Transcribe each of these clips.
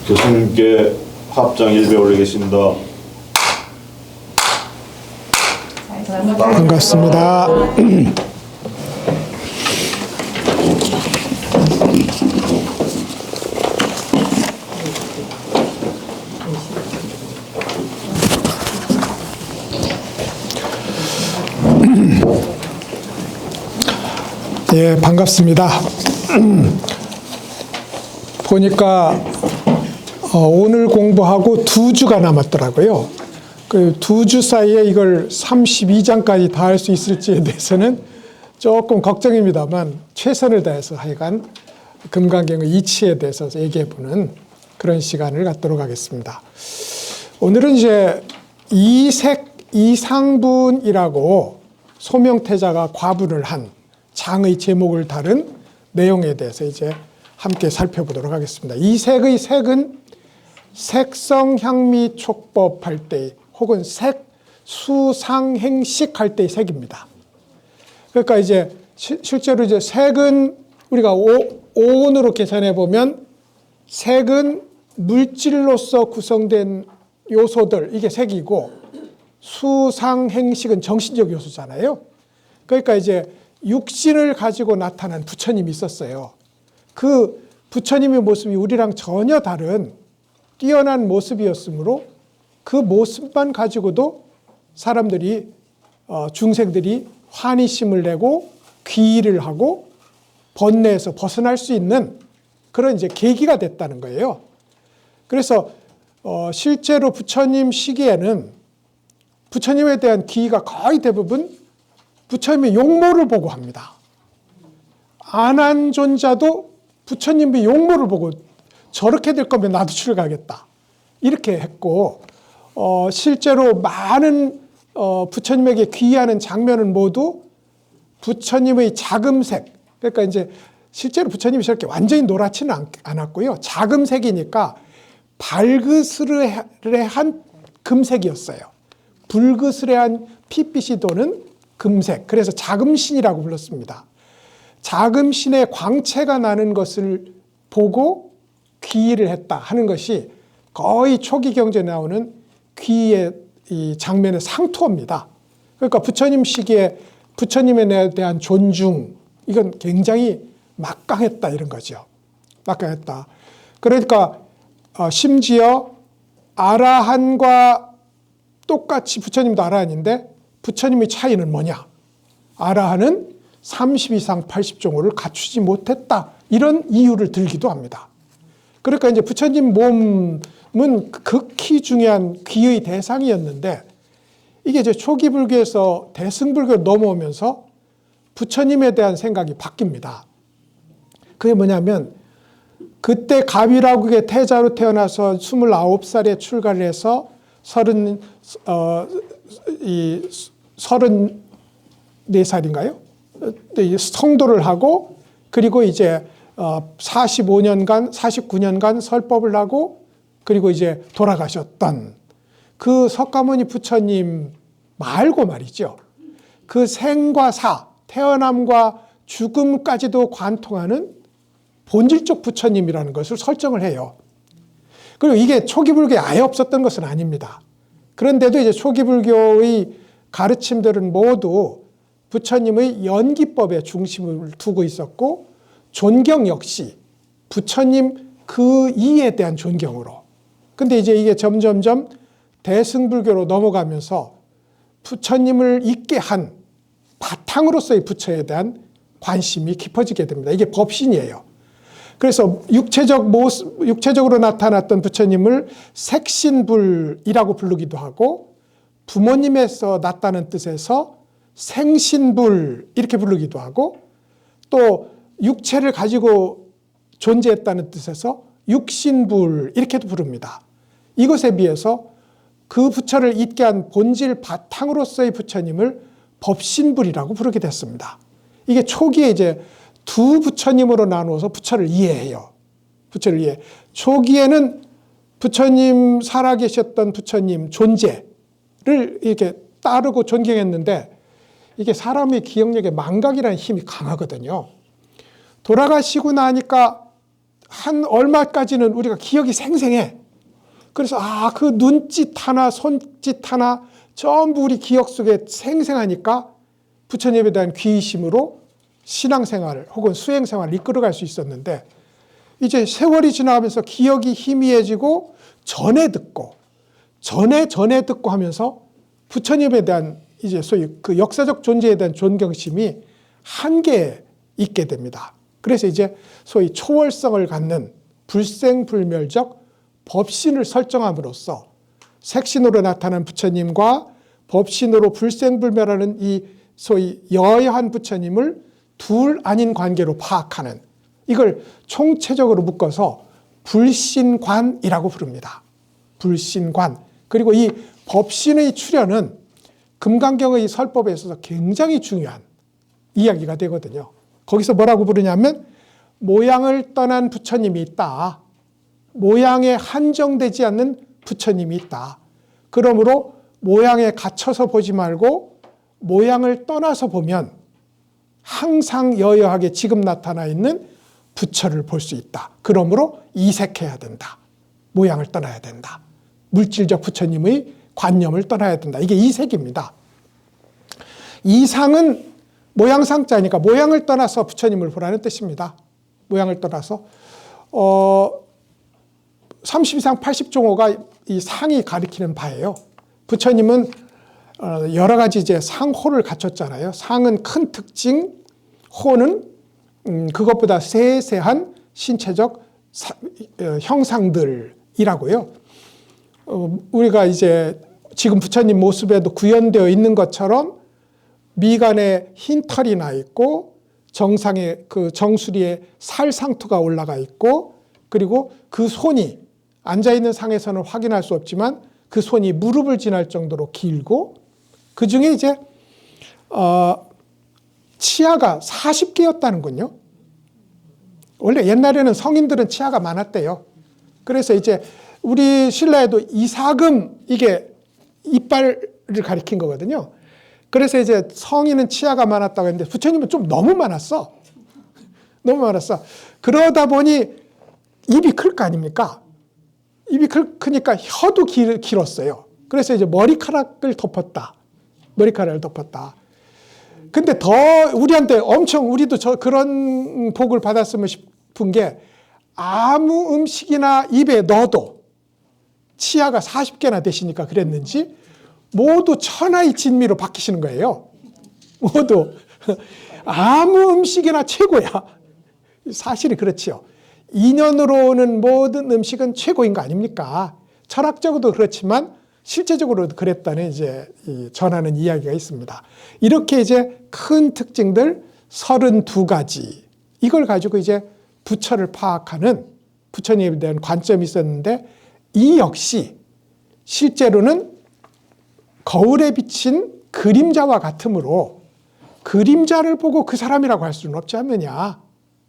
교수님께 합장 1배 올리겠습니다. 반갑습니다. 예, 반갑습니다. 보니까 오늘 공부하고 2주가 남았더라고요. 그 2주 사이에 이걸 32장까지 다 할 수 있을지에 대해서는 조금 걱정입니다만 최선을 다해서 하여간 금강경의 이치에 대해서 얘기해보는 그런 시간을 갖도록 하겠습니다. 오늘은 이제 이색 이상분이라고 소명태자가 과분을 한 장의 제목을 다룬 내용에 대해서 이제 함께 살펴보도록 하겠습니다. 이색의 색은 색성향미 촉법할 때 혹은 색 수상행식 할 때의 색입니다. 그러니까 이제 실제로 이제 색은 우리가 오온으로 계산해 보면 색은 물질로서 구성된 요소들, 이게 색이고 수상행식은 정신적 요소잖아요. 그러니까 이제 육신을 가지고 나타난 부처님이 있었어요. 그 부처님의 모습이 우리랑 전혀 다른 뛰어난 모습이었으므로 그 모습만 가지고도 사람들이 중생들이 환희심을 내고 귀의를 하고 번뇌에서 벗어날 수 있는 그런 이제 계기가 됐다는 거예요. 그래서 실제로 부처님 시기에는 부처님에 대한 귀의가 거의 대부분 부처님의 용모를 보고 합니다. 안한존자도 부처님의 용모를 보고 저렇게 될 거면 나도 출가하겠다 이렇게 했고, 실제로 많은 부처님에게 귀의하는 장면은 모두 부처님의 자금색, 그러니까 이제 실제로 부처님이 저렇게 완전히 노랗지는 않았고요. 자금색이니까 발그스레한 금색이었어요. 불그스레한 핏빛이 도는 금색, 그래서 자금신이라고 불렀습니다. 자금신의 광채가 나는 것을 보고 귀의를 했다 하는 것이 거의 초기 경전에 나오는 귀의의 이 장면의 상투어입니다. 그러니까 부처님 시기에 부처님에 대한 존중, 이건 굉장히 막강했다 이런 거죠. 막강했다. 그러니까 심지어 아라한과 똑같이 부처님도 아라한인데 부처님의 차이는 뭐냐? 아라한은 30 이상 80종호를 갖추지 못했다. 이런 이유를 들기도 합니다. 그러니까 이제 부처님 몸은 극히 중요한 귀의 대상이었는데 이게 이제 초기 불교에서 대승불교로 넘어오면서 부처님에 대한 생각이 바뀝니다. 그게 뭐냐면 그때 가비라국의 태자로 태어나서 29살에 출가를 해서 34살인가요? 성도를 하고 그리고 이제 49년간 설법을 하고 그리고 이제 돌아가셨던 그 석가모니 부처님 말고 말이죠. 그 생과 사, 태어남과 죽음까지도 관통하는 본질적 부처님이라는 것을 설정을 해요. 그리고 이게 초기 불교에 아예 없었던 것은 아닙니다. 그런데도 이제 초기 불교의 가르침들은 모두 부처님의 연기법에 중심을 두고 있었고 존경 역시 부처님 그 이에 대한 존경으로. 근데 이제 이게 점점점 대승불교로 넘어가면서 부처님을 있게 한 바탕으로서의 부처에 대한 관심이 깊어지게 됩니다. 이게 법신이에요. 그래서 육체적으로 나타났던 부처님을 색신불이라고 부르기도 하고 부모님에서 났다는 뜻에서 생신불 이렇게 부르기도 하고 또 육체를 가지고 존재했다는 뜻에서 육신불 이렇게도 부릅니다. 이것에 비해서 그 부처를 있게 한 본질 바탕으로서의 부처님을 법신불이라고 부르게 됐습니다. 이게 초기에 이제 두 부처님으로 나누어서 부처를 이해해요. 부처를 이해. 초기에는 부처님 살아계셨던 부처님 존재를 이렇게 따르고 존경했는데 이게 사람의 기억력에 망각이라는 힘이 강하거든요. 돌아가시고 나니까 한 얼마까지는 우리가 기억이 생생해. 그래서 그 눈짓 하나 손짓 하나 전부 우리 기억 속에 생생하니까 부처님에 대한 귀의심으로 신앙생활 혹은 수행생활을 이끌어갈 수 있었는데, 이제 세월이 지나가면서 기억이 희미해지고 전해 듣고 하면서 부처님에 대한 이제 소위 그 역사적 존재에 대한 존경심이 한계에 있게 됩니다. 그래서 이제 소위 초월성을 갖는 불생불멸적 법신을 설정함으로써 색신으로 나타난 부처님과 법신으로 불생불멸하는 이 소위 여여한 부처님을 둘 아닌 관계로 파악하는, 이걸 총체적으로 묶어서 불신관이라고 부릅니다. 불신관. 그리고 이 법신의 출현은 금강경의 설법에 있어서 굉장히 중요한 이야기가 되거든요. 거기서 뭐라고 부르냐면 모양을 떠난 부처님이 있다. 모양에 한정되지 않는 부처님이 있다. 그러므로 모양에 갇혀서 보지 말고 모양을 떠나서 보면 항상 여여하게 지금 나타나 있는 부처를 볼 수 있다. 그러므로 이색해야 된다. 모양을 떠나야 된다. 물질적 부처님의 관념을 떠나야 된다. 이게 이색입니다. 이상은 모양상자니까 모양을 떠나서 부처님을 보라는 뜻입니다. 모양을 떠나서 32상 80종호가 이 상이 가리키는 바예요. 부처님은 여러 가지 이제 상호를 갖췄잖아요. 상은 큰 특징, 호는 그것보다 세세한 신체적 형상들이라고요. 우리가 이제 지금 부처님 모습에도 구현되어 있는 것처럼 미간에 흰 털이 나 있고 정상에 그 정수리에 살상투가 올라가 있고, 그리고 그 손이 앉아있는 상에서는 확인할 수 없지만 그 손이 무릎을 지날 정도로 길고, 그 중에 이제 치아가 40개였다는군요. 원래 옛날에는 성인들은 치아가 많았대요. 그래서 이제 우리 신라에도 이사금, 이게 이빨을 가리킨 거거든요. 그래서 이제 성인은 치아가 많았다고 했는데 부처님은 좀 너무 많았어. 너무 많았어. 그러다 보니 입이 클 거 아닙니까? 입이 크니까 혀도 길었어요. 그래서 이제 머리카락을 덮었다. 머리카락을 덮었다. 근데 더 우리한테 엄청, 우리도 그런 복을 받았으면 싶은 게, 아무 음식이나 입에 넣어도 치아가 40개나 되시니까 그랬는지 모두 천하의 진미로 바뀌시는 거예요. 모두 아무 음식이나 최고야. 사실이 그렇지요. 인연으로 오는 모든 음식은 최고인 거 아닙니까? 철학적으로도 그렇지만 실제적으로도 그랬다는 이제 전하는 이야기가 있습니다. 이렇게 이제 큰 특징들 32가지, 이걸 가지고 이제 부처를 파악하는 부처님에 대한 관점이 있었는데, 이 역시 실제로는 거울에 비친 그림자와 같으므로 그림자를 보고 그 사람이라고 할 수는 없지 않느냐.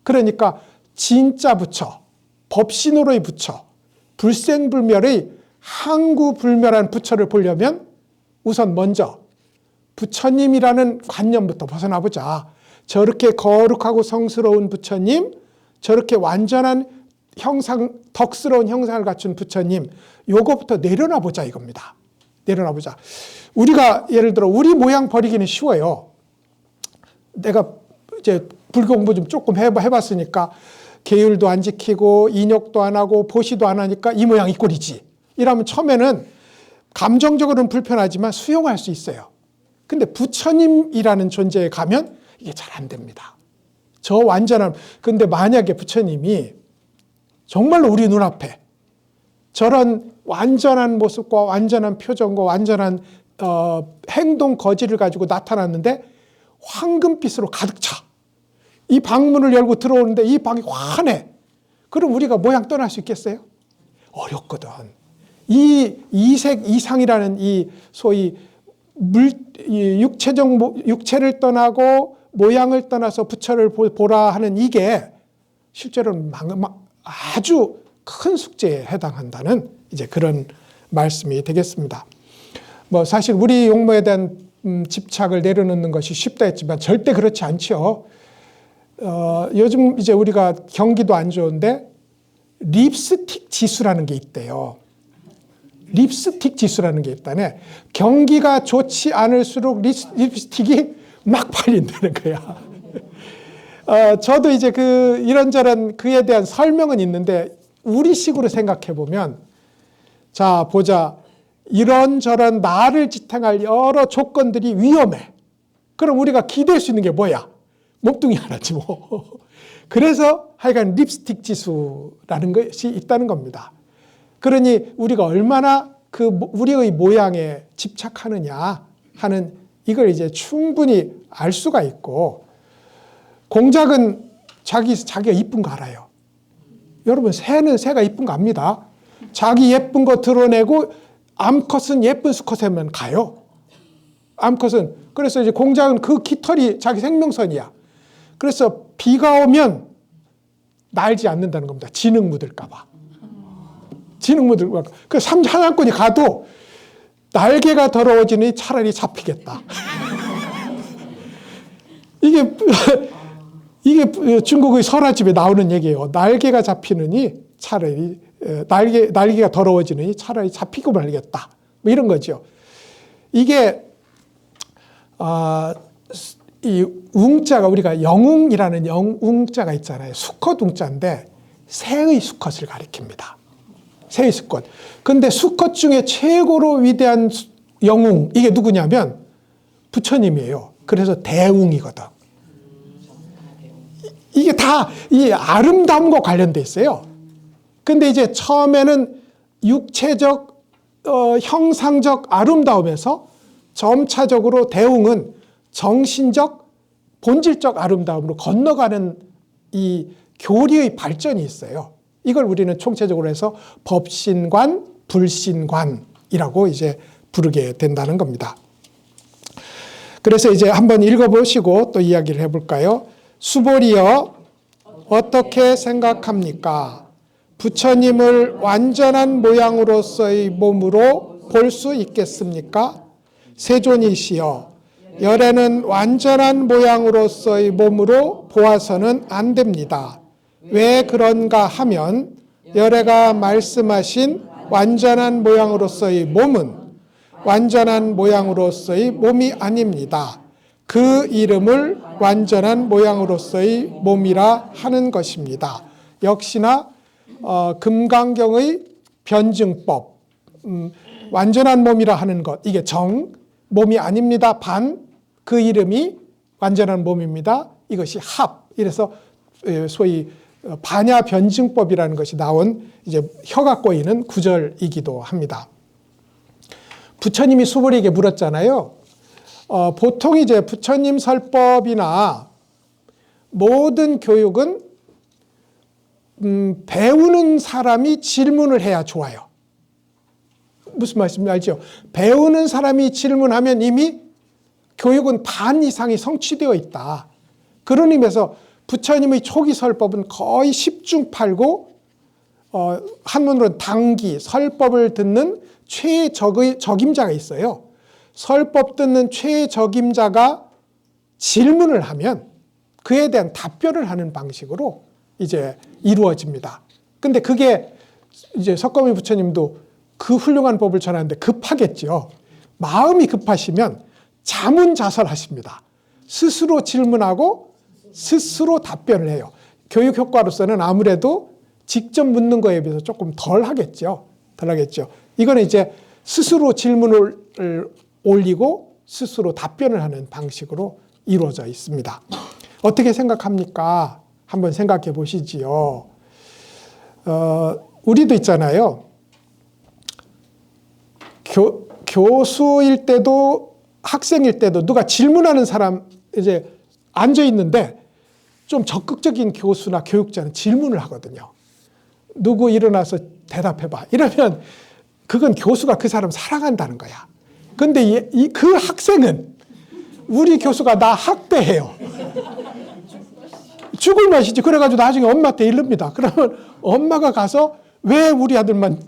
그러니까 진짜 부처, 법신으로의 부처, 불생불멸의 항구불멸한 부처를 보려면 우선 먼저 부처님이라는 관념부터 벗어나보자. 저렇게 거룩하고 성스러운 부처님, 저렇게 완전한 형상, 덕스러운 형상을 갖춘 부처님, 요거부터 내려놔보자 이겁니다. 내려놔보자. 우리가 예를 들어 우리 모양 버리기는 쉬워요. 내가 이제 불교 공부 좀 조금 해봤으니까 계율도 안 지키고 인욕도 안 하고 보시도 안 하니까 이 모양 이 꼴이지. 이러면 처음에는 감정적으로는 불편하지만 수용할 수 있어요. 근데 부처님이라는 존재에 가면 이게 잘 안 됩니다. 저 완전한, 근데 만약에 부처님이 정말로 우리 눈앞에 저런 완전한 모습과 완전한 표정과 완전한 행동 거지를 가지고 나타났는데 황금빛으로 가득 차. 이 방문을 열고 들어오는데 이 방이 환해. 그럼 우리가 모양 떠날 수 있겠어요? 어렵거든. 이 이색 이상이라는 이 소위 육체를 떠나고 모양을 떠나서 부처를 보라 하는 이게 실제로는 아주 큰 숙제에 해당한다는 이제 그런 말씀이 되겠습니다. 뭐 사실 우리 용모에 대한 집착을 내려놓는 것이 쉽다 했지만 절대 그렇지 않죠. 요즘 이제 우리가 경기도 안 좋은데 립스틱 지수라는 게 있대요. 립스틱 지수라는 게 있다네. 경기가 좋지 않을수록 립스틱이 막 팔린다는 거야. 저도 이제 이런저런 그에 대한 설명은 있는데 우리식으로 생각해 보면, 자 보자, 이런저런 나를 지탱할 여러 조건들이 위험해. 그럼 우리가 기댈 수 있는 게 뭐야? 몸뚱이 하나지 뭐. 그래서 하여간 립스틱 지수라는 것이 있다는 겁니다. 그러니 우리가 얼마나 우리의 모양에 집착하느냐 하는 이걸 이제 충분히 알 수가 있고, 공작은 자기가 이쁜 거 알아요. 여러분, 새는 새가 이쁜 거 압니다. 자기 예쁜 거 드러내고 암컷은 예쁜 수컷에만 가요. 암컷은. 그래서 이제 공작은 그 깃털이 자기 생명선이야. 그래서 비가 오면 날지 않는다는 겁니다. 진흙 묻을까 봐. 진흙 묻을까 봐. 그 사냥꾼이 가도 날개가 더러워지니 차라리 잡히겠다. 이게 중국의 설화집에 나오는 얘기예요. 날개가 잡히느니 차라리 날개가 더러워지느니 차라리 잡히고 말겠다. 뭐 이런 거죠. 이게 이 웅자가 우리가 영웅이라는 영웅자가 있잖아요. 수컷 웅자인데 새의 수컷을 가리킵니다. 새의 수컷. 근데 수컷 중에 최고로 위대한 영웅, 이게 누구냐면 부처님이에요. 그래서 대웅이거든. 이게 다 이 아름다움과 관련돼 있어요. 근데 이제 처음에는 육체적, 형상적 아름다움에서 점차적으로 대웅은 정신적, 본질적 아름다움으로 건너가는 이 교리의 발전이 있어요. 이걸 우리는 총체적으로 해서 법신관, 불신관이라고 이제 부르게 된다는 겁니다. 그래서 이제 한번 읽어보시고 또 이야기를 해볼까요? 수보리여, 어떻게 생각합니까? 부처님을 완전한 모양으로서의 몸으로 볼 수 있겠습니까? 세존이시여, 열애는 완전한 모양으로서의 몸으로 보아서는 안 됩니다. 왜 그런가 하면 열애가 말씀하신 완전한 모양으로서의 몸은 완전한 모양으로서의 몸이 아닙니다. 그 이름을 완전한 모양으로서의 몸이라 하는 것입니다. 역시나 금강경의 변증법, 완전한 몸이라 하는 것, 이게 정, 몸이 아닙니다. 반, 그 이름이 완전한 몸입니다. 이것이 합. 이래서 소위 반야 변증법이라는 것이 나온 이제 혀가 꼬이는 구절이기도 합니다. 부처님이 수보리에게 물었잖아요. 보통 이제 부처님 설법이나 모든 교육은 배우는 사람이 질문을 해야 좋아요. 무슨 말씀인지 알죠? 배우는 사람이 질문하면 이미 교육은 반 이상이 성취되어 있다. 그런 의미에서 부처님의 초기 설법은 거의 10중 8구, 한문으로는 당기, 설법을 듣는 최적임자가 있어요. 설법 듣는 최적임자가 질문을 하면 그에 대한 답변을 하는 방식으로 이제 이루어집니다. 근데 그게 이제 석가모니 부처님도 그 훌륭한 법을 전하는데 급하겠죠. 마음이 급하시면 자문자설하십니다. 스스로 질문하고 스스로 답변을 해요. 교육 효과로서는 아무래도 직접 묻는 거에 비해서 조금 덜 하겠죠. 이거는 이제 스스로 질문을 올리고 스스로 답변을 하는 방식으로 이루어져 있습니다. 어떻게 생각합니까? 한번 생각해 보시지요. 우리도 있잖아요. 교수일 때도 학생일 때도 누가 질문하는 사람 이제 앉아 있는데 좀 적극적인 교수나 교육자는 질문을 하거든요. 누구 일어나서 대답해봐. 이러면 그건 교수가 그 사람 사랑한다는 거야. 근데 그 학생은 우리 교수가 나 학대해요. 죽을 맛이지. 그래가지고 나중에 엄마한테 이릅니다. 그러면 엄마가 가서 왜 우리 아들만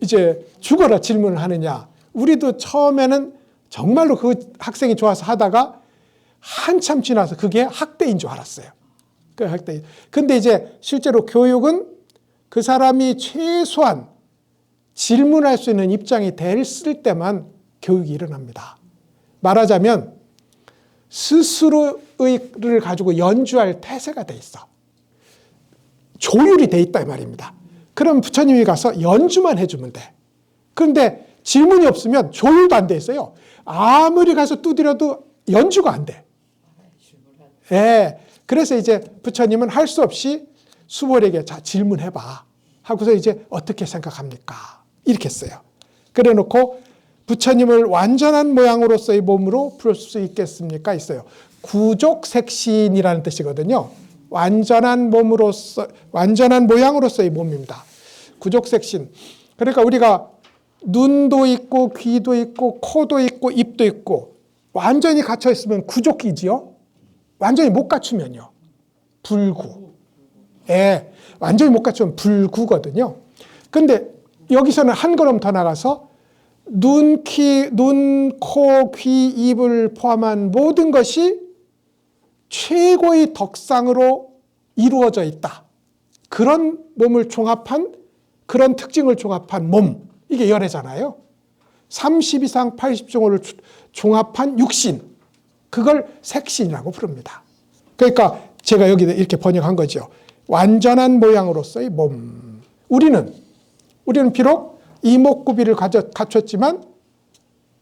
이제 죽어라 질문을 하느냐. 우리도 처음에는 정말로 그 학생이 좋아서 하다가 한참 지나서 그게 학대인 줄 알았어요. 그 학대. 근데 이제 실제로 교육은 그 사람이 최소한 질문할 수 있는 입장이 됐을 때만 교육이 일어납니다. 말하자면 스스로를 가지고 연주할 태세가 돼 있어. 조율이 돼 있다 이 말입니다. 그럼 부처님이 가서 연주만 해주면 돼. 그런데 질문이 없으면 조율도 안 돼 있어요. 아무리 가서 두드려도 연주가 안 돼. 예. 그래서 이제 부처님은 할 수 없이 수월에게 자 질문해봐 하고서 이제 어떻게 생각합니까? 이렇게 써요. 그래 놓고 부처님을 완전한 모양으로서의 몸으로 볼 수 있겠습니까? 있어요. 구족색신이라는 뜻이거든요. 완전한 몸으로서, 완전한 모양으로서의 몸입니다. 구족색신. 그러니까 우리가 눈도 있고 귀도 있고 코도 있고 입도 있고 완전히 갇혀 있으면 구족이지요. 완전히 못 갖추면요. 불구. 예, 완전히 못 갖추면 불구거든요. 근데 여기서는 한 걸음 더 나가서 눈, 코, 귀, 입을 포함한 모든 것이 최고의 덕상으로 이루어져 있다. 그런 몸을 종합한, 그런 특징을 종합한 몸. 이게 열애잖아요. 30 이상 80종호를 종합한 육신. 그걸 색신이라고 부릅니다. 그러니까 제가 여기 이렇게 번역한 거죠. 완전한 모양으로서의 몸. 우리는 비록 이목구비를 갖췄지만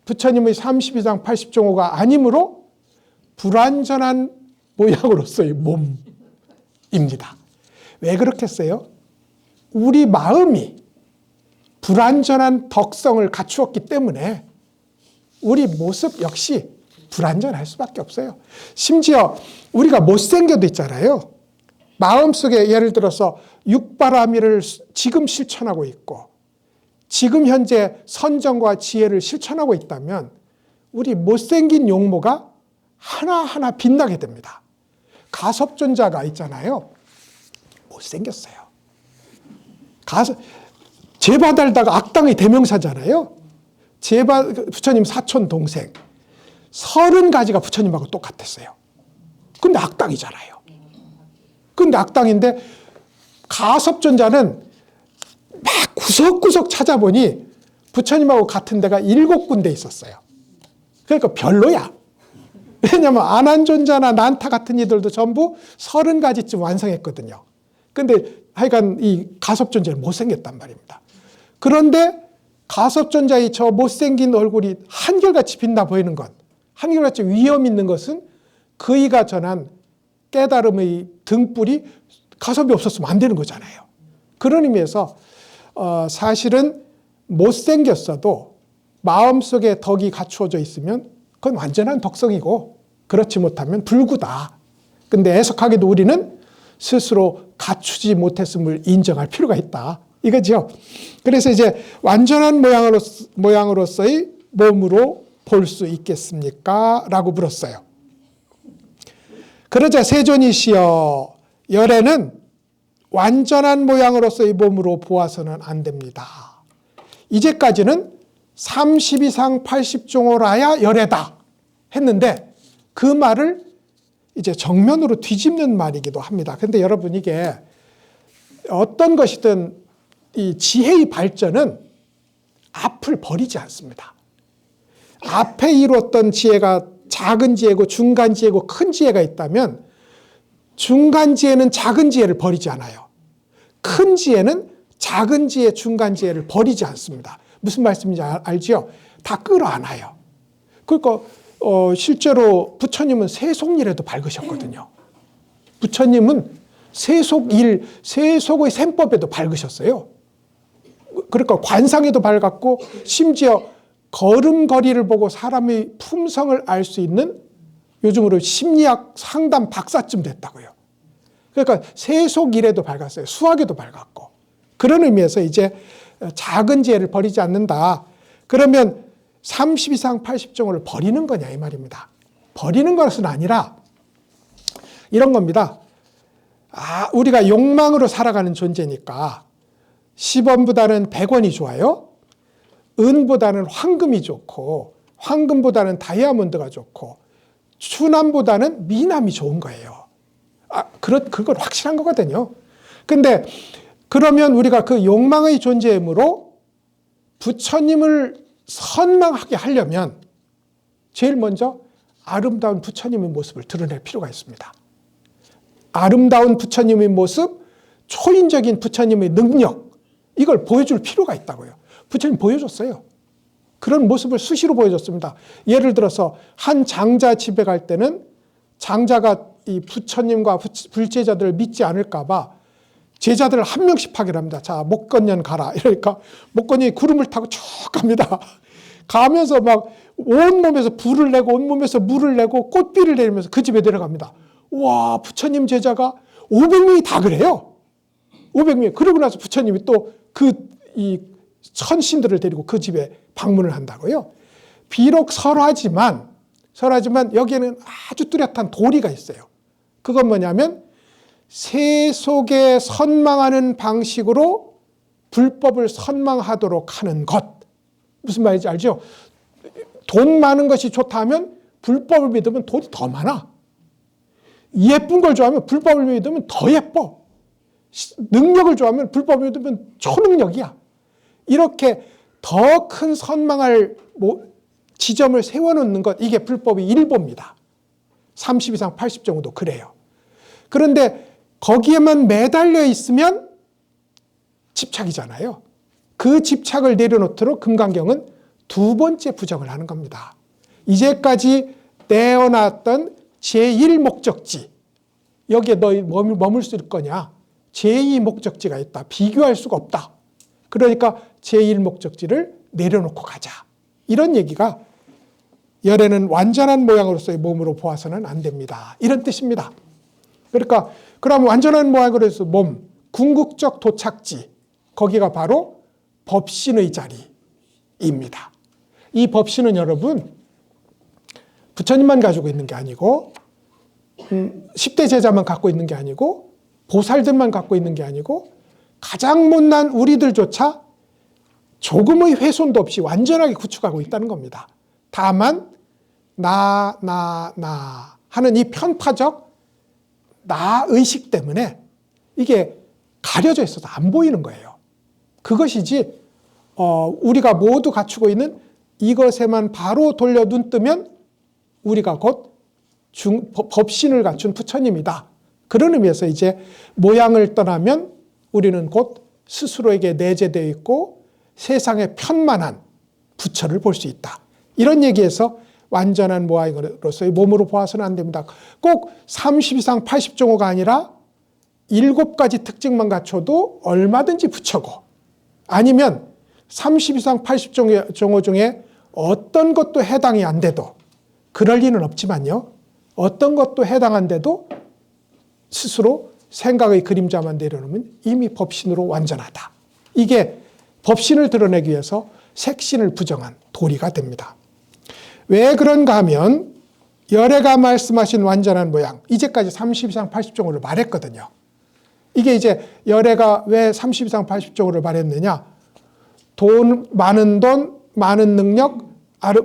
부처님의 30 이상 80종호가 아니므로 불완전한 모양으로서의 몸입니다. 왜 그렇겠어요? 우리 마음이 불완전한 덕성을 갖추었기 때문에 우리 모습 역시 불완전할 수밖에 없어요. 심지어 우리가 못생겨도 있잖아요. 마음속에 예를 들어서 육바라밀을 지금 실천하고 있고 지금 현재 선정과 지혜를 실천하고 있다면 우리 못생긴 용모가 하나하나 빛나게 됩니다. 가섭존자가 있잖아요. 못생겼어요. 제바 달다가 악당의 대명사잖아요. 부처님 사촌 동생. 30가지가 부처님하고 똑같았어요. 근데 악당이잖아요. 근데 악당인데 가섭존자는 막 구석구석 찾아보니 부처님하고 같은 데가 7군데 있었어요. 그러니까 별로야. 왜냐하면 안한존자나 난타 같은 이들도 전부 30가지쯤 완성했거든요. 근데 하여간 이 가섭존자는 못생겼단 말입니다. 그런데 가섭존자의 저 못생긴 얼굴이 한결같이 빛나 보이는 것, 한결같이 위험 있는 것은 그이가 전한 깨달음의 등불이 가섭이 없었으면 안 되는 거잖아요. 그런 의미에서 사실은 못생겼어도 마음속에 덕이 갖추어져 있으면 그건 완전한 덕성이고 그렇지 못하면 불구다. 근데 애석하게도 우리는 스스로 갖추지 못했음을 인정할 필요가 있다. 이거죠. 그래서 이제 완전한 모양으로서의 몸으로 볼 수 있겠습니까? 라고 물었어요. 그러자 세존이시여 열애는 완전한 모양으로서의 몸으로 보아서는 안 됩니다. 이제까지는 30 이상 80종호라야 열애다 했는데 그 말을 이제 정면으로 뒤집는 말이기도 합니다. 근데 여러분 이게 어떤 것이든 이 지혜의 발전은 앞을 버리지 않습니다. 앞에 이루었던 지혜가 작은 지혜고 중간 지혜고 큰 지혜가 있다면 중간 지혜는 작은 지혜를 버리지 않아요. 큰 지혜는 작은 지혜, 중간 지혜를 버리지 않습니다. 무슨 말씀인지 알지요? 다 끌어안아요. 그러니까 실제로 부처님은 세속일에도 밝으셨거든요. 부처님은 세속의 셈법에도 밝으셨어요. 그러니까 관상에도 밝았고 심지어 걸음걸이를 보고 사람의 품성을 알 수 있는 요즘으로 심리학 상담 박사쯤 됐다고요. 그러니까 세속일에도 밝았어요. 수학에도 밝았고. 그런 의미에서 이제 작은 지혜를 버리지 않는다. 그러면 30 이상 80종을 버리는 거냐 이 말입니다. 버리는 것은 아니라 이런 겁니다. 우리가 욕망으로 살아가는 존재니까 10원보다는 100원이 좋아요. 은보다는 황금이 좋고 황금보다는 다이아몬드가 좋고 추남보다는 미남이 좋은 거예요. 그건 확실한 거거든요. 근데 그러면 우리가 그 욕망의 존재이므로 부처님을 선망하게 하려면 제일 먼저 아름다운 부처님의 모습을 드러낼 필요가 있습니다. 아름다운 부처님의 모습, 초인적인 부처님의 능력, 이걸 보여줄 필요가 있다고요. 부처님 보여줬어요. 그런 모습을 수시로 보여줬습니다. 예를 들어서 한 장자 집에 갈 때는 장자가 이 부처님과 불제자들을 믿지 않을까 봐 제자들을 한 명씩 파견 합니다. 자, 목건년 가라. 이러니까 목건이 구름을 타고 쭉 갑니다. 가면서 막 온몸에서 불을 내고 온몸에서 물을 내고 꽃비를 내리면서 그 집에 내려갑니다. 와, 부처님 제자가 500명이 다 그래요. 500명이. 그러고 나서 부처님이 또 이 천신들을 데리고 그 집에 방문을 한다고요. 비록 설하지만 여기에는 아주 뚜렷한 도리가 있어요. 그건 뭐냐면 세속에 선망하는 방식으로 불법을 선망하도록 하는 것. 무슨 말인지 알죠? 돈 많은 것이 좋다 하면 불법을 믿으면 돈이 더 많아. 예쁜 걸 좋아하면 불법을 믿으면 더 예뻐. 능력을 좋아하면 불법을 믿으면 초능력이야. 이렇게 더 큰 선망할 지점을 세워놓는 것, 이게 불법의 일보입니다. 30 이상 80 정도 그래요. 그런데 거기에만 매달려 있으면 집착이잖아요. 그 집착을 내려놓도록 금강경은 두 번째 부정을 하는 겁니다. 이제까지 내어놨던 제1목적지, 여기에 너희 머물 수 있을 거냐? 제2목적지가 있다. 비교할 수가 없다. 그러니까 제1목적지를 내려놓고 가자. 이런 얘기가 열애는 완전한 모양으로서의 몸으로 보아서는 안 됩니다. 이런 뜻입니다. 그러니까 그럼 완전한 모양으로서 몸, 궁극적 도착지, 거기가 바로 법신의 자리입니다. 이 법신은 여러분 부처님만 가지고 있는 게 아니고 10대 제자만 갖고 있는 게 아니고 보살들만 갖고 있는 게 아니고 가장 못난 우리들조차 조금의 훼손도 없이 완전하게 구축하고 있다는 겁니다. 다만 나 하는 이 편파적 나 의식 때문에 이게 가려져 있어서 안 보이는 거예요. 그것이지 우리가 모두 갖추고 있는 이것에만 바로 돌려 눈 뜨면 우리가 곧 법신을 갖춘 부처님이다. 그런 의미에서 이제 모양을 떠나면 우리는 곧 스스로에게 내재되어 있고 세상에 편만한 부처를 볼 수 있다. 이런 얘기에서 완전한 모양으로서의 몸으로 보아서는 안 됩니다. 꼭 30 이상 80 정도가 아니라 7가지 특징만 갖춰도 얼마든지 부처고, 아니면 30 이상 80 정도 중에 어떤 것도 해당이 안 돼도, 그럴 리는 없지만요, 어떤 것도 해당 안 돼도 스스로 생각의 그림자만 내려놓으면 이미 법신으로 완전하다. 이게 법신을 드러내기 위해서 색신을 부정한 도리가 됩니다. 왜 그런가 하면 열애가 말씀하신 완전한 모양, 이제까지 30 이상 80 정도를 말했거든요. 이게 이제 열애가 왜 30 이상 80 정도를 말했느냐? 많은 돈, 많은 능력,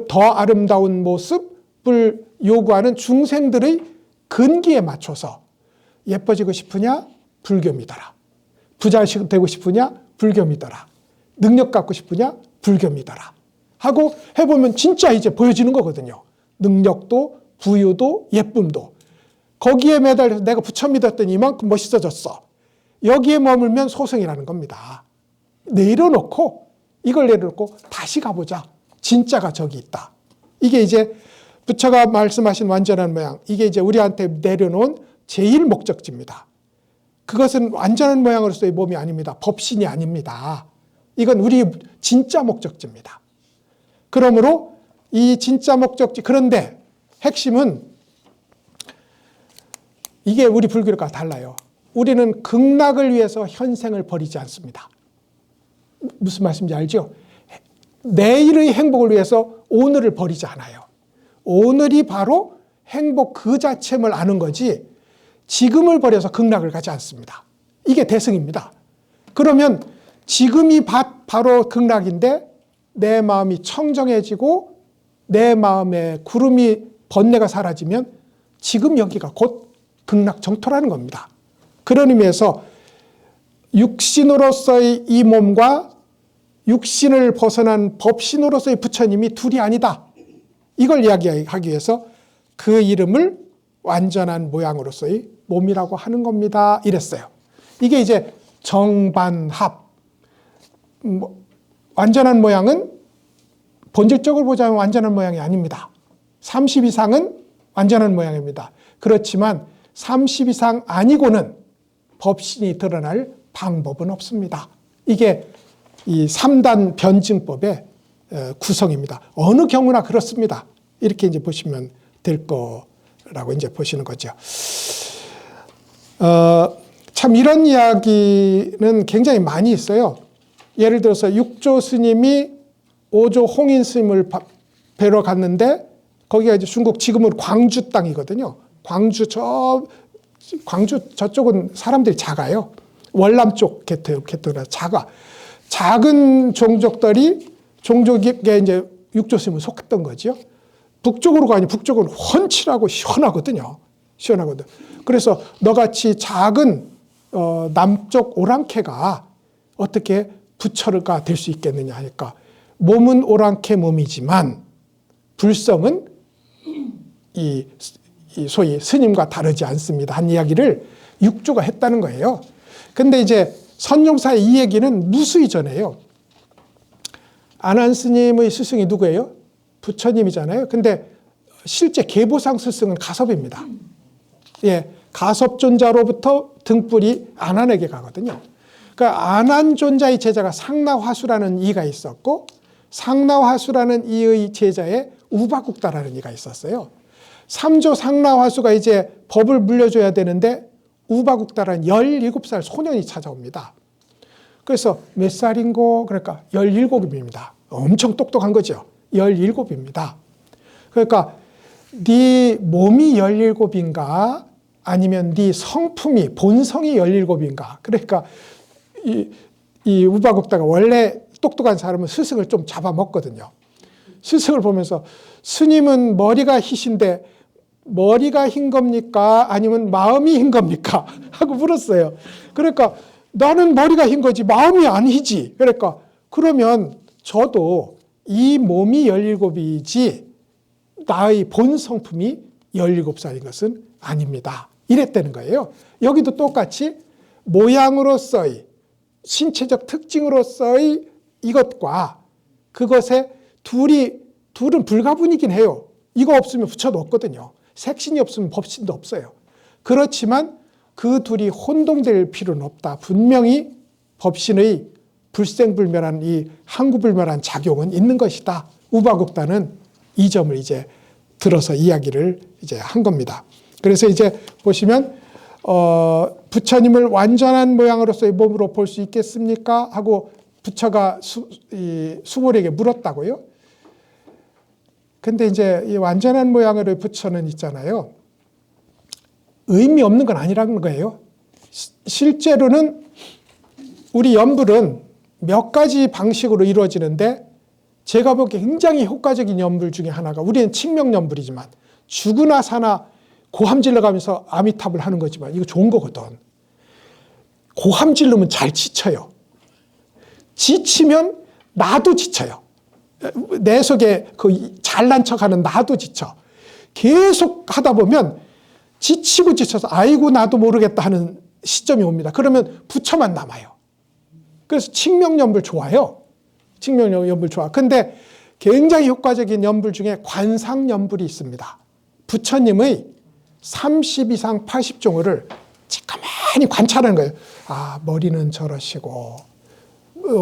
더 아름다운 모습을 요구하는 중생들의 근기에 맞춰서 예뻐지고 싶으냐? 불교 믿어라. 부자 되고 싶으냐? 불교 믿어라. 능력 갖고 싶으냐? 불교 믿어라. 하고 해보면 진짜 이제 보여지는 거거든요. 능력도, 부유도, 예쁨도. 거기에 매달려서 내가 부처 믿었더니 이만큼 멋있어졌어. 여기에 머물면 소승이라는 겁니다. 내려놓고, 이걸 내려놓고 다시 가보자. 진짜가 저기 있다. 이게 이제 부처가 말씀하신 완전한 모양, 이게 이제 우리한테 내려놓은 제1목적지입니다. 그것은 완전한 모양으로서의 몸이 아닙니다. 법신이 아닙니다. 이건 우리 진짜 목적지입니다. 그러므로 이 진짜 목적지, 그런데 핵심은 이게 우리 불교과 달라요. 우리는 극락을 위해서 현생을 버리지 않습니다. 무슨 말씀인지 알죠? 내일의 행복을 위해서 오늘을 버리지 않아요. 오늘이 바로 행복 그 자체를 아는 거지 지금을 버려서 극락을 가지 않습니다. 이게 대승입니다. 그러면 지금이 바로 극락인데 내 마음이 청정해지고 내 마음에 구름이 번뇌가 사라지면 지금 여기가 곧 극락 정토라는 겁니다. 그런 의미에서 육신으로서의 이 몸과 육신을 벗어난 법신으로서의 부처님이 둘이 아니다. 이걸 이야기하기 위해서 그 이름을 완전한 모양으로서의 몸이라고 하는 겁니다. 이랬어요. 이게 이제 정반합. 완전한 모양은 본질적으로 보자면 완전한 모양이 아닙니다. 30 이상은 완전한 모양입니다. 그렇지만 30 이상 아니고는 법신이 드러날 방법은 없습니다. 이게 이 3단 변증법의 구성입니다. 어느 경우나 그렇습니다. 이렇게 이제 보시면 될 거라고 이제 보시는 거죠. 참 이런 이야기는 굉장히 많이 있어요. 예를 들어서 육조 스님이 5조 홍인 스님을 뵈러 갔는데 거기가 이제 중국 지금은 광주 땅이거든요. 광주 저쪽은 사람들이 작아요. 월남 쪽 계통이라 작아. 작은 종족에 이제 육조 스님은 속했던 거죠. 북쪽으로 가니 북쪽은 훤칠하고 시원하거든요. 시원하거든. 그래서 너같이 작은 남쪽 오랑캐가 어떻게 부처가 될 수 있겠느냐 하니까 몸은 오랑캐 몸이지만 불성은 이 소위 스님과 다르지 않습니다. 한 이야기를 육조가 했다는 거예요. 근데 이제 선종사의 이 얘기는 무수히 전해요. 안한 스님의 스승이 누구예요? 부처님이잖아요. 근데 실제 계보상 스승은 가섭입니다. 예, 가섭존자로부터 등불이 안한에게 가거든요. 그러니까 안한존자의 제자가 상나화수라는 이가 있었고 상나화수라는 이의 제자에 우바국다라는 이가 있었어요. 3조 상나화수가 이제 법을 물려줘야 되는데 우바국다라는 17살 소년이 찾아옵니다. 그래서 몇 살인고? 그러니까 17입니다. 엄청 똑똑한 거죠. 17입니다. 그러니까 네 몸이 17인가 아니면 네 성품이 본성이 17인가. 그러니까 이 우바국다가 원래 똑똑한 사람은 스승을 좀 잡아먹거든요. 스승을 보면서 스님은 머리가 희신데 머리가 흰 겁니까? 아니면 마음이 흰 겁니까? 하고 물었어요. 그러니까 나는 머리가 흰 거지 마음이 안 희지. 그러니까 그러면 저도 이 몸이 17이지 나의 본 성품이 17살인 것은 아닙니다. 이랬다는 거예요. 여기도 똑같이 모양으로서의 신체적 특징으로서의 이것과 그것의 둘은 불가분이긴 해요. 이거 없으면 부처도 없거든요. 색신이 없으면 법신도 없어요. 그렇지만 그 둘이 혼동될 필요는 없다. 분명히 법신의 불생불멸한 이 항구불멸한 작용은 있는 것이다. 우바국다는 이 점을 이제 들어서 이야기를 이제 한 겁니다. 그래서 이제 보시면 부처님을 완전한 모양으로서의 몸으로 볼 수 있겠습니까? 하고 부처가 수몰에게 물었다고요. 근데 이제 이 완전한 모양으로의 부처는 있잖아요. 의미 없는 건 아니라는 거예요. 실제로는 우리 연불은 몇 가지 방식으로 이루어지는데 제가 보기에 굉장히 효과적인 연불 중에 하나가 우리는 칭명연불이지만 죽으나 사나 고함 질러가면서 아미탑을 하는 거지만 이거 좋은 거거든. 고함 질르면 잘 지쳐요. 지치면 나도 지쳐요. 내 속에 그 잘난 척하는 나도 지쳐. 계속 하다 보면 지치고 지쳐서 아이고 나도 모르겠다 하는 시점이 옵니다. 그러면 부처만 남아요. 그래서 칭명연불 좋아요. 칭명연불 좋아. 근데 굉장히 효과적인 연불 중에 관상연불이 있습니다. 부처님의 30 이상 80종을 가만히 관찰하는 거예요. 아, 머리는 저러시고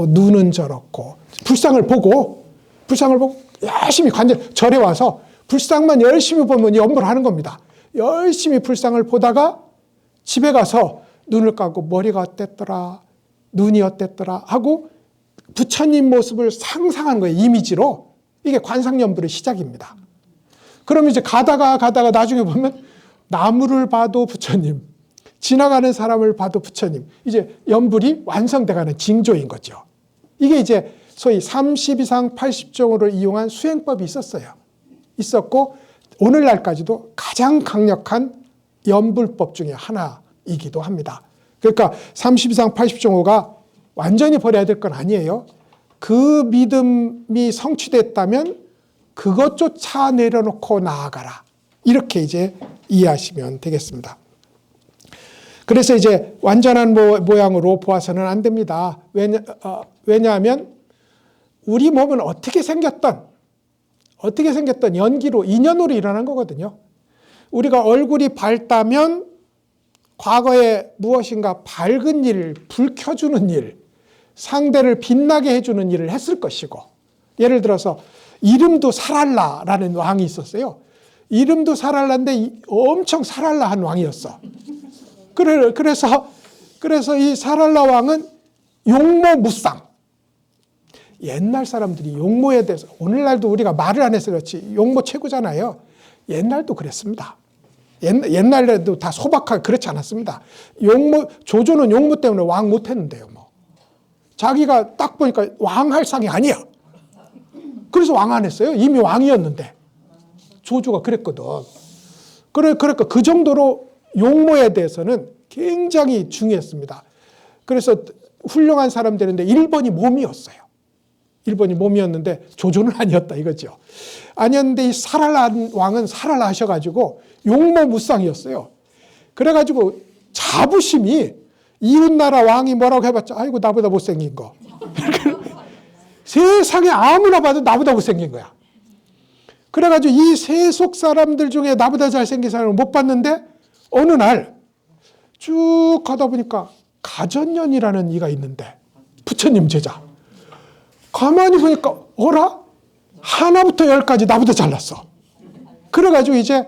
눈은 저렇고 불상을 보고 열심히 절에 와서 불상만 열심히 보면 연불을 하는 겁니다. 열심히 불상을 보다가 집에 가서 눈을 감고 머리가 어땠더라, 눈이 어땠더라 하고 부처님 모습을 상상하는 거예요. 이미지로. 이게 관상연불의 시작입니다. 그럼 이제 가다가 나중에 보면 나무를 봐도 부처님, 지나가는 사람을 봐도 부처님. 이제 연불이 완성돼가는 징조인 거죠. 이게 이제 소위 30 이상 80종으로 이용한 수행법이 있었고 오늘날까지도 가장 강력한 연불법 중에 하나이기도 합니다. 그러니까 32상 80종호가 완전히 버려야 될 건 아니에요. 그 믿음이 성취됐다면 그것조차 내려놓고 나아가라. 이렇게 이제 이해하시면 되겠습니다. 그래서 이제 완전한 모양으로 보아서는 안 됩니다. 왜냐하면 우리 몸은 어떻게 생겼던 연기로, 인연으로 일어난 거거든요. 우리가 얼굴이 밝다면 과거에 무엇인가 밝은 일, 불 켜주는 일, 상대를 빛나게 해주는 일을 했을 것이고, 예를 들어서 이름도 사랄라라는 왕이 있었어요. 이름도 사랄라인데 엄청 사랄라한 왕이었어. 그래서 이 사랄라 왕은 용모무쌍. 옛날 사람들이 용모에 대해서, 오늘날도 우리가 말을 안 해서 그렇지 용모 최고잖아요. 옛날도 그랬습니다. 옛날에도 다 소박하게 그렇지 않았습니다. 조조는 용모 때문에 왕 못했는데요. 뭐. 자기가 딱 보니까 왕할 상이 아니야. 그래서 왕 안 했어요. 이미 왕이었는데. 조조가 그랬거든. 그러니까 그 정도로 용모에 대해서는 굉장히 중요했습니다. 그래서 훌륭한 사람들인데 1번이 몸이었어요. 1번이 몸이었는데 조조는 아니었다 이거죠. 아니었는데 이 사랄라 왕은 사랄라 하셔가지고 용모무쌍이었어요. 그래가지고 자부심이 이웃나라 왕이 뭐라고 해봤자 아이고 나보다 못생긴 거. 세상에 아무나 봐도 나보다 못생긴 거야. 그래가지고 이 세속 사람들 중에 나보다 잘생긴 사람을 못 봤는데 어느 날 쭉 가다 보니까 가전년이라는 이가 있는데 부처님 제자. 가만히 보니까 어라? 하나부터 열까지 나보다 잘났어. 그래가지고 이제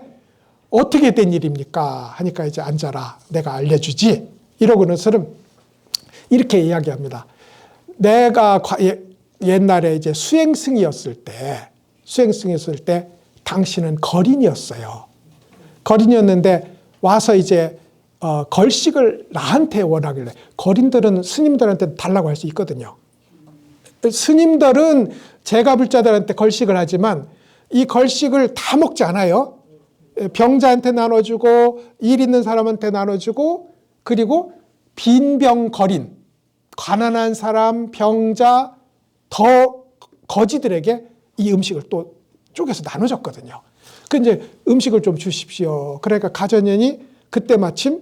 어떻게 된 일입니까? 하니까 이제 앉아라. 내가 알려주지. 이러고는 서름 이렇게 이야기합니다. 내가 옛날에 이제 수행승이었을 때 당신은 거린이었어요. 거린이었는데 와서 이제 걸식을 나한테 원하길래, 거린들은 스님들한테 달라고 할 수 있거든요. 스님들은 제가불자들한테 걸식을 하지만 이 걸식을 다 먹지 않아요. 병자한테 나눠주고 일 있는 사람한테 나눠주고, 그리고 빈병 거린, 가난한 사람, 병자, 더 거지들에게 이 음식을 또 쪼개서 나눠줬거든요. 그 이제 음식을 좀 주십시오. 그러니까 가전년이 그때 마침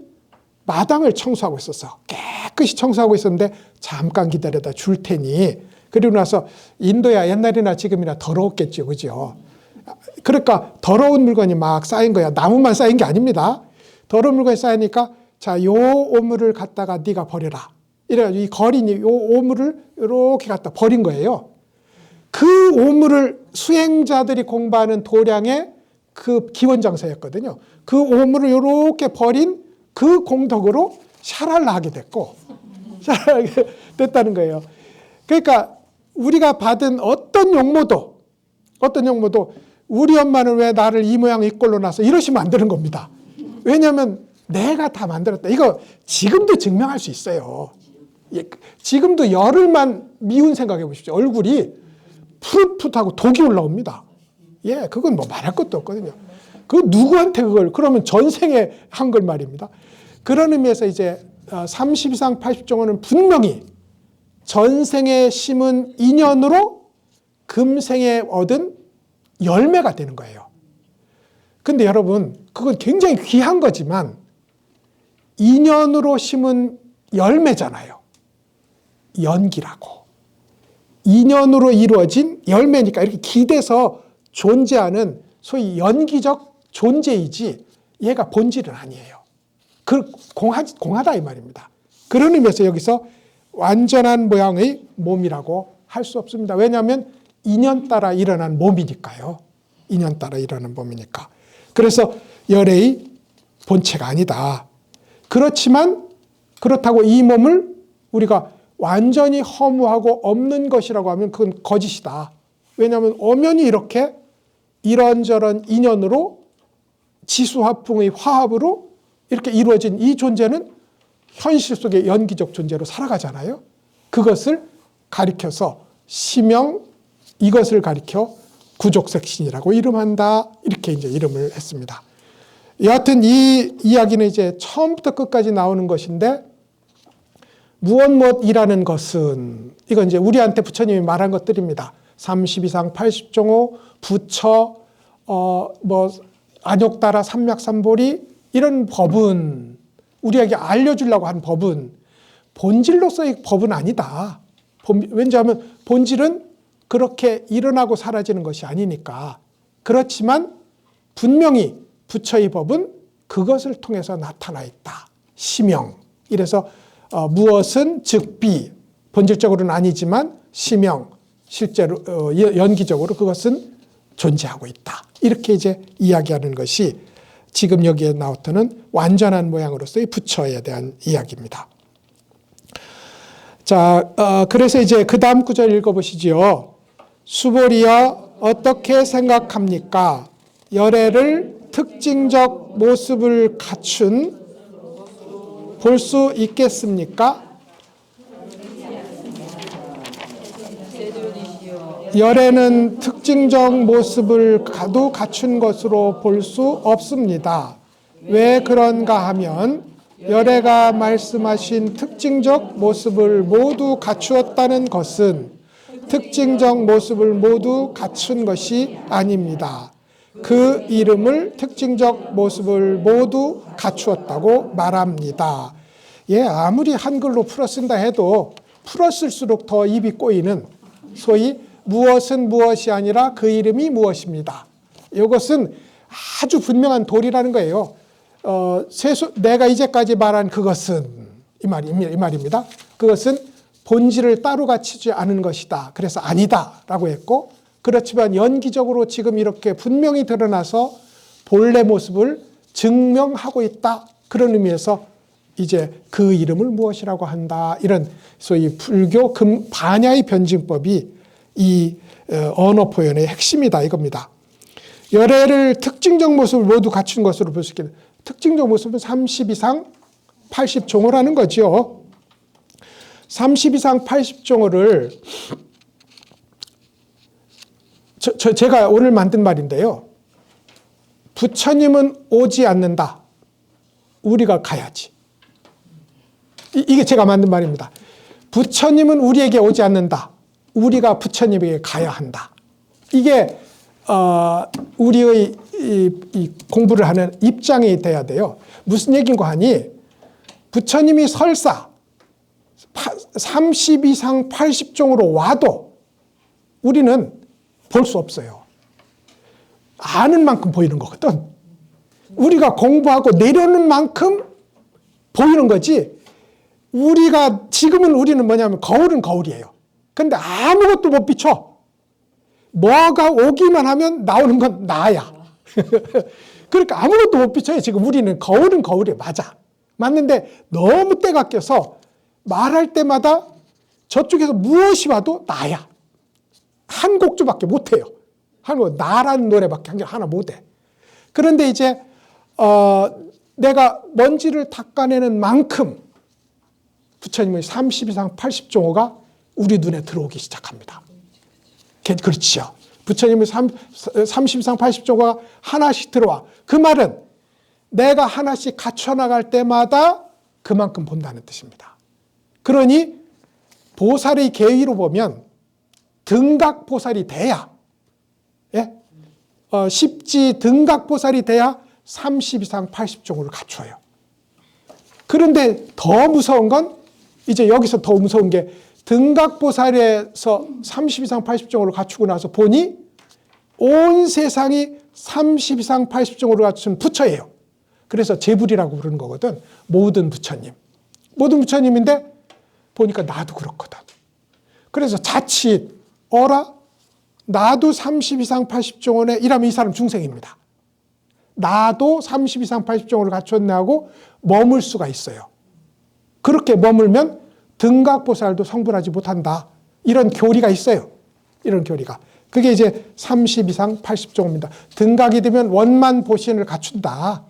마당을 청소하고 있었어. 깨끗이 청소하고 있었는데 잠깐 기다려다 줄 테니. 그리고 나서 인도야 옛날이나 지금이나 더러웠겠죠. 그죠? 그러니까 더러운 물건이 막 쌓인 거야. 나무만 쌓인 게 아닙니다. 더러운 물건이 쌓이니까 자, 요 오물을 갖다가 네가 버려라. 이래가지고 이 거린이 요 오물을 이렇게 갖다 버린 거예요. 그 오물을 수행자들이 공부하는 도량의 그 기원장사였거든요. 그 오물을 이렇게 버린 그 공덕으로 샤랄라 하게 됐고, 샤랄라하게 됐다는 거예요. 그러니까 우리가 받은 어떤 용모도 우리 엄마는 왜 나를 이 모양 이 꼴로 낳았어 이러시면 안 되는 겁니다. 왜냐하면 내가 다 만들었다. 이거 지금도 증명할 수 있어요. 지금도 열흘만 미운 생각해 보십시오. 얼굴이 푸릇푸릇하고 독이 올라옵니다. 예, 그건 뭐 말할 것도 없거든요. 그 누구한테 그러면 전생에 한 걸 말입니다. 그런 의미에서 이제 32상 80종호는 분명히 전생에 심은 인연으로 금생에 얻은 열매가 되는 거예요. 근데 여러분, 그건 굉장히 귀한 거지만 인연으로 심은 열매잖아요. 연기라고. 인연으로 이루어진 열매니까 이렇게 기대서 존재하는 소위 연기적 존재이지 얘가 본질은 아니에요. 공하다 이 말입니다. 그런 의미에서 여기서 완전한 모양의 몸이라고 할 수 없습니다. 왜냐하면 인연 따라 일어난 몸이니까요. 인연 따라 일어난 몸이니까. 그래서 열의 본체가 아니다. 그렇지만 그렇다고 이 몸을 우리가 완전히 허무하고 없는 것이라고 하면 그건 거짓이다. 왜냐하면 엄연히 이렇게 이런저런 인연으로 지수화풍의 화합으로 이렇게 이루어진 이 존재는 현실 속의 연기적 존재로 살아가잖아요. 그것을 가리켜서 시명, 이것을 가리켜 구족색신이라고 이름한다. 이렇게 이제 이름을 했습니다. 여하튼 이 이야기는 이제 처음부터 끝까지 나오는 것인데 무엇이라는 것은 이건 이제 우리한테 부처님이 말한 것들입니다. 32상 80종호, 부처, 안욕따라 삼맥삼보리 이런 법은 우리에게 알려주려고 한 법은 본질로서의 법은 아니다. 왜냐하면 본질은 그렇게 일어나고 사라지는 것이 아니니까. 그렇지만 분명히 부처의 법은 그것을 통해서 나타나 있다. 심영. 이래서 무엇은 즉비, 본질적으로는 아니지만 심영, 실제로 연기적으로 그것은 존재하고 있다. 이렇게 이제 이야기하는 것이 지금 여기에 나왔던 완전한 모양으로서의 부처에 대한 이야기입니다. 자, 그래서 이제 그 다음 구절 읽어보시지요. 수보리여 어떻게 생각합니까? 열애를 특징적 모습을 갖춘 볼 수 있겠습니까? 열애는 특징적 모습을 가도 갖춘 것으로 볼 수 없습니다. 왜 그런가 하면 열애가 말씀하신 특징적 모습을 모두 갖추었다는 것은 특징적 모습을 모두 갖춘 것이 아닙니다. 그 이름을 특징적 모습을 모두 갖추었다고 말합니다. 예, 아무리 한글로 풀어 쓴다 해도 풀어 쓸수록 더 입이 꼬이는 소위 무엇은 무엇이 아니라 그 이름이 무엇입니다. 이것은 아주 분명한 도리라는 거예요. 내가 이제까지 말한 그것은 이 말입니다. 그것은 본질을 따로 갖추지 않은 것이다. 그래서 아니다라고 했고, 그렇지만 연기적으로 지금 이렇게 분명히 드러나서 본래 모습을 증명하고 있다. 그런 의미에서 이제 그 이름을 무엇이라고 한다. 이런 소위 불교 반야의 변증법이 이 언어 표현의 핵심이다 이겁니다. 열애를 특징적 모습을 모두 갖춘 것으로 볼 수 있겠다. 특징적 모습은 30이상 80종호라는 거죠. 30이상 80종호를 제가 오늘 만든 말인데요. 부처님은 오지 않는다. 우리가 가야지. 이게 제가 만든 말입니다. 부처님은 우리에게 오지 않는다. 우리가 부처님에게 가야 한다. 이게 우리의 이 공부를 하는 입장이 돼야 돼요. 무슨 얘기인가 하니 부처님이 설사 30이상 80종으로 와도 우리는 볼 수 없어요. 아는 만큼 보이는 거거든. 우리가 공부하고 내려오는 만큼 보이는 거지. 지금은 우리는 뭐냐면 거울은 거울이에요. 근데 아무것도 못 비춰. 뭐가 오기만 하면 나오는 건 나야. 그러니까 아무것도 못 비춰요. 지금 우리는 거울은 거울이 맞아. 맞는데 너무 때가 껴서 말할 때마다 저쪽에서 무엇이 와도 나야. 한 곡조밖에 못해요. 나라는 노래밖에 하나 못해. 그런데 이제 내가 먼지를 닦아내는 만큼 부처님의 30 이상 80종호가 우리 눈에 들어오기 시작합니다. 그렇죠. 부처님의 30 이상 80종호가 하나씩 들어와. 그 말은 내가 하나씩 갖춰나갈 때마다 그만큼 본다는 뜻입니다. 그러니 보살의 계위로 보면 등각보살이 돼야, 예? 십지 등각보살이 돼야 30 이상 80종호를 갖춰요. 그런데 더 무서운 건 이제 여기서 더 무서운 게 등각보살에서 30 이상 80종호를 갖추고 나서 보니 온 세상이 30 이상 80종호를 갖춘 부처예요. 그래서 제불이라고 부르는 거거든. 모든 부처님. 모든 부처님인데 보니까 나도 그렇거든. 그래서 자칫 나도 30 이상 80종호네 이러면 이 사람 중생입니다. 나도 30 이상 80종호를 갖췄네 하고 머물 수가 있어요. 그렇게 머물면 등각보살도 성불하지 못한다. 이런 교리가 있어요. 이런 교리가. 그게 이제 30 이상 80종호입니다. 등각이 되면 원만보신을 갖춘다.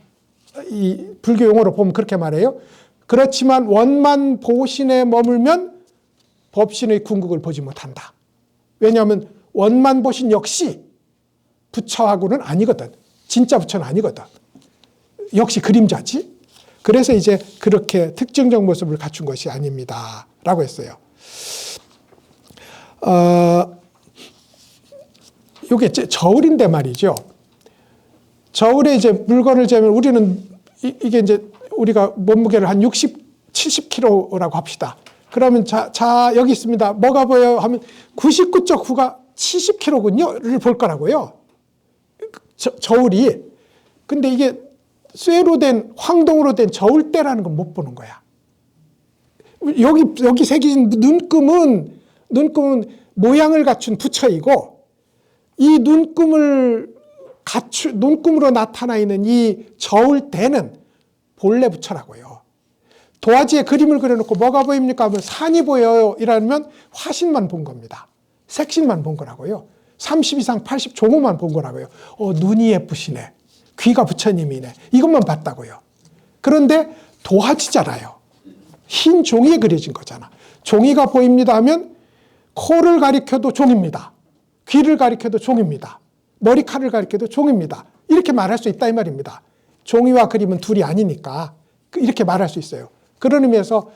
이 불교 용어로 보면 그렇게 말해요. 그렇지만 원만보신에 머물면 법신의 궁극을 보지 못한다. 왜냐하면 원만보신 역시 부처하고는 아니거든. 진짜 부처는 아니거든. 역시 그림자지. 그래서 이제 그렇게 특징적 모습을 갖춘 것이 아닙니다. 라고 했어요. 이게 저울인데 말이죠. 저울에 이제 물건을 재면 우리는 이게 이제 우리가 몸무게를 한 60, 70kg라고 합시다. 그러면 자 여기 있습니다. 뭐가 보여요? 하면 99.9가 70kg군요.를 볼 거라고요. 저울이. 근데 이게 쇠로 된 황동으로 된 저울대라는 건 못 보는 거야. 여기 새긴 눈금은 모양을 갖춘 부처이고 이 눈금으로 나타나 있는 이 저울대는 본래 부처라고요. 도화지에 그림을 그려놓고 뭐가 보입니까? 하면 산이 보여요. 이러면 화신만 본 겁니다. 색신만 본 거라고요. 30 이상 80 종호만 본 거라고요. 눈이 예쁘시네. 귀가 부처님이네. 이것만 봤다고요. 그런데 도화지잖아요. 흰 종이에 그려진 거잖아. 종이가 보입니다 하면 코를 가리켜도 종입니다. 귀를 가리켜도 종입니다. 머리카락을 가리켜도 종입니다. 이렇게 말할 수 있다 이 말입니다. 종이와 그림은 둘이 아니니까 이렇게 말할 수 있어요. 그런 의미에서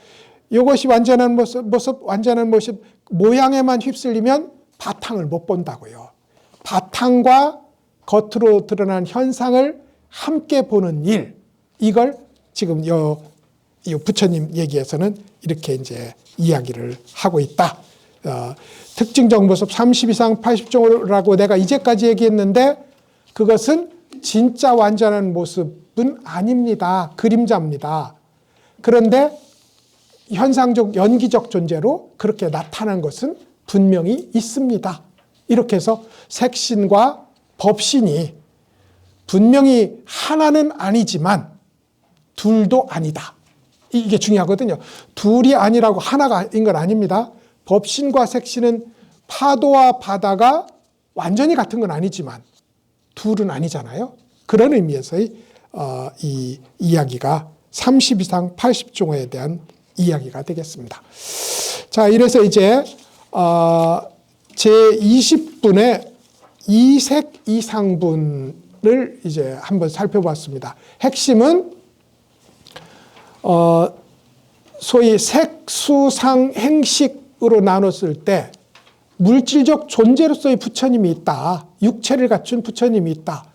이것이 완전한 모습, 모양에만 휩쓸리면 바탕을 못 본다고요. 바탕과 겉으로 드러난 현상을 함께 보는 일, 이걸 지금 이 부처님 얘기에서는 이렇게 이제 이야기를 하고 있다. 특징적 모습 30 이상 80종이라고 내가 이제까지 얘기했는데 그것은 진짜 완전한 모습은 아닙니다. 그림자입니다. 그런데 현상적, 연기적 존재로 그렇게 나타난 것은 분명히 있습니다. 이렇게 해서 색신과 법신이 분명히 하나는 아니지만 둘도 아니다. 이게 중요하거든요. 둘이 아니라고 하나인 건 아닙니다. 법신과 색신은 파도와 바다가 완전히 같은 건 아니지만 둘은 아니잖아요. 그런 의미에서의 이 이야기가 30 이상 80종호에 대한 이야기가 되겠습니다. 자, 이래서 이제 제 20분의 이색 이상분을 이제 한번 살펴봤습니다. 핵심은 소위 색수상 행식으로 나눴을 때 물질적 존재로서의 부처님이 있다. 육체를 갖춘 부처님이 있다.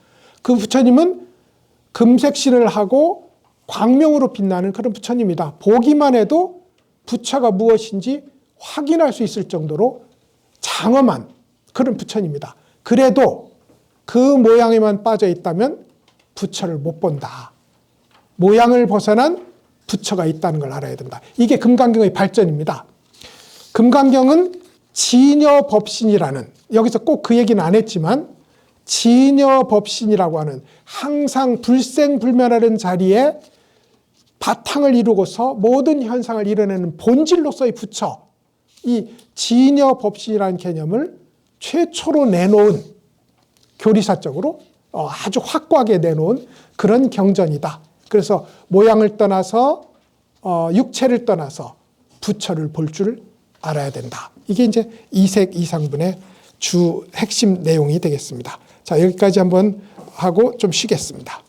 그 부처님은 금색신을 하고 광명으로 빛나는 그런 부처님이다. 보기만 해도 부처가 무엇인지 확인할 수 있을 정도로 장엄한 그런 부처님이다. 그래도 그 모양에만 빠져 있다면 부처를 못 본다. 모양을 벗어난 부처가 있다는 걸 알아야 된다. 이게 금강경의 발전입니다. 금강경은 진여법신이라는, 여기서 꼭 그 얘기는 안 했지만 진여법신이라고 하는 항상 불생불멸하는 자리에 바탕을 이루고서 모든 현상을 이뤄내는 본질로서의 부처, 이 진여법신이라는 개념을 최초로 내놓은, 교리사적으로 아주 확고하게 내놓은 그런 경전이다. 그래서 모양을 떠나서 육체를 떠나서 부처를 볼 줄 알아야 된다. 이게 이제 이색 이상분의 주 핵심 내용이 되겠습니다. 자, 여기까지 한번 하고 좀 쉬겠습니다.